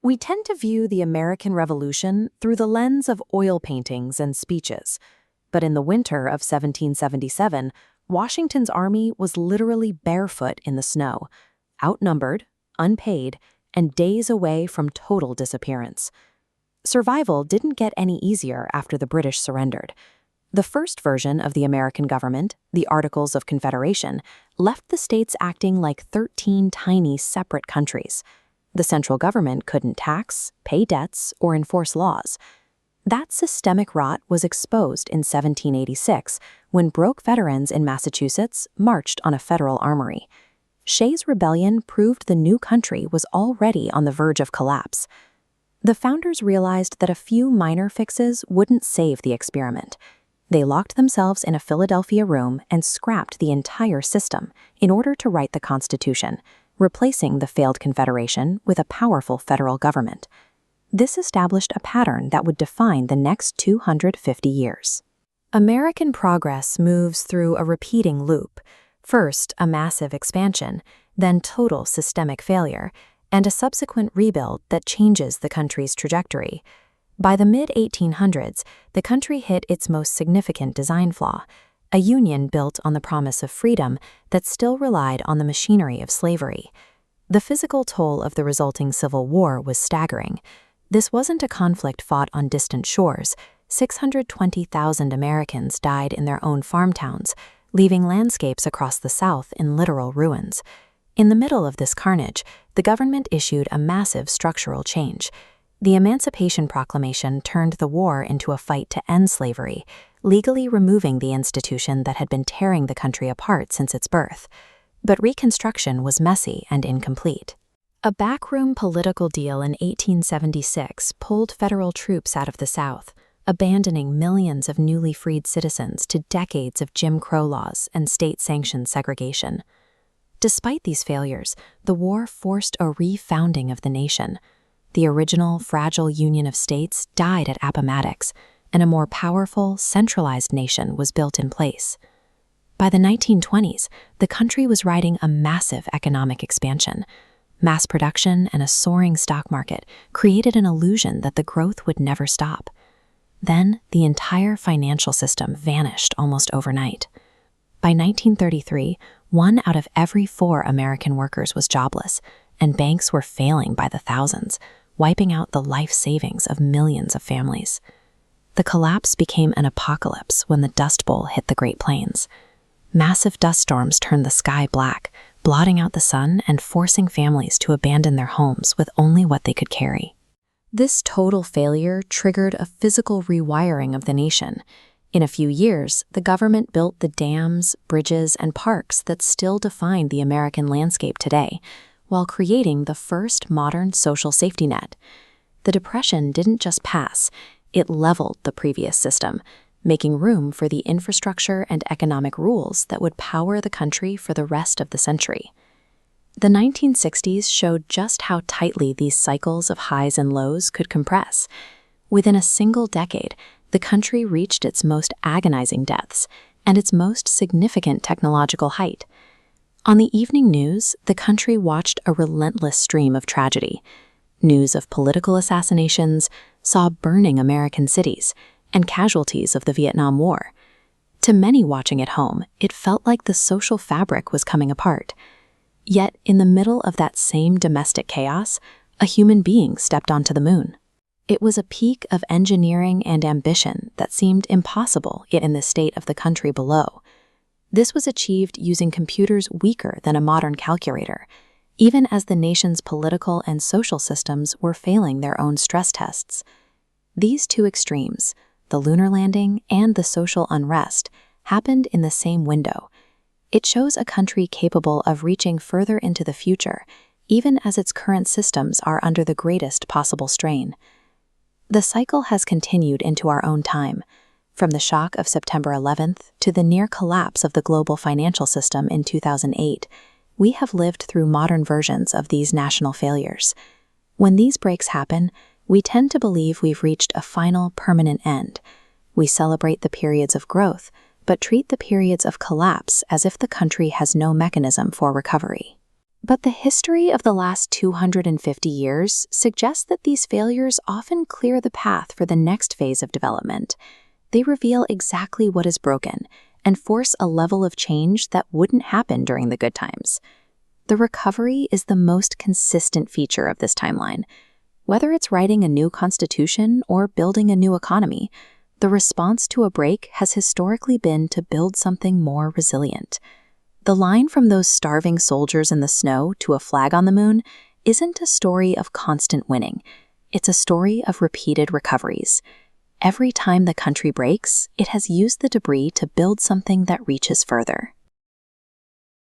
We tend to view the American Revolution through the lens of oil paintings and speeches. But in the winter of 1777, Washington's army was literally barefoot in the snow, outnumbered, unpaid, and days away from total disappearance. Survival didn't get any easier after the British surrendered. The first version of the American government, the Articles of Confederation, left the states acting like 13 tiny separate countries. The central government couldn't tax, pay debts, or enforce laws. That systemic rot was exposed in 1786 when broke veterans in Massachusetts marched on a federal armory. Shays' Rebellion proved the new country was already on the verge of collapse. The founders realized that a few minor fixes wouldn't save the experiment. They locked themselves in a Philadelphia room and scrapped the entire system in order to write the Constitution, replacing the failed Confederation with a powerful federal government. This established a pattern that would define the next 250 years. American progress moves through a repeating loop. First, a massive expansion, then total systemic failure, and a subsequent rebuild that changes the country's trajectory. By the mid-1800s, the country hit its most significant design flaw, a union built on the promise of freedom that still relied on the machinery of slavery. The physical toll of the resulting Civil War was staggering. This wasn't a conflict fought on distant shores. 620,000 Americans died in their own farm towns, leaving landscapes across the South in literal ruins. In the middle of this carnage, the government issued a massive structural change. The Emancipation Proclamation turned the war into a fight to end slavery, legally removing the institution that had been tearing the country apart since its birth. But Reconstruction was messy and incomplete. A backroom political deal in 1876 pulled federal troops out of the South, abandoning millions of newly freed citizens to decades of Jim Crow laws and state-sanctioned segregation. Despite these failures, the war forced a refounding of the nation. The original fragile Union of States died at Appomattox, and a more powerful, centralized nation was built in place. By the 1920s, the country was riding a massive economic expansion. Mass production and a soaring stock market created an illusion that the growth would never stop. Then, the entire financial system vanished almost overnight. By 1933, 1 out of every 4 American workers was jobless, and banks were failing by the thousands, wiping out the life savings of millions of families. The collapse became an apocalypse when the Dust Bowl hit the Great Plains. Massive dust storms turned the sky black, blotting out the sun and forcing families to abandon their homes with only what they could carry. This total failure triggered a physical rewiring of the nation. In a few years, the government built the dams, bridges, and parks that still define the American landscape today, while creating the first modern social safety net. The Depression didn't just pass, it leveled the previous system, making room for the infrastructure and economic rules that would power the country for the rest of the century. The 1960s showed just how tightly these cycles of highs and lows could compress. Within a single decade, the country reached its most agonizing depths and its most significant technological height. On the evening news, the country watched a relentless stream of tragedy. News of political assassinations saw burning American cities and casualties of the Vietnam War. To many watching at home, it felt like the social fabric was coming apart. Yet, in the middle of that same domestic chaos, a human being stepped onto the moon. It was a peak of engineering and ambition that seemed impossible yet in the state of the country below. This was achieved using computers weaker than a modern calculator, even as the nation's political and social systems were failing their own stress tests. These two extremes, the lunar landing and the social unrest, happened in the same window. It shows a country capable of reaching further into the future, even as its current systems are under the greatest possible strain. The cycle has continued into our own time, from the shock of September 11th to the near collapse of the global financial system in 2008. We have lived through modern versions of these national failures. When these breaks happen, we tend to believe we've reached a final, permanent end. We celebrate the periods of growth, but treat the periods of collapse as if the country has no mechanism for recovery. But the history of the last 250 years suggests that these failures often clear the path for the next phase of development. They reveal exactly what is broken and force a level of change that wouldn't happen during the good times. The recovery is the most consistent feature of this timeline. Whether it's writing a new constitution or building a new economy, the response to a break has historically been to build something more resilient. The line from those starving soldiers in the snow to a flag on the moon isn't a story of constant winning. It's a story of repeated recoveries. Every time the country breaks, it has used the debris to build something that reaches further.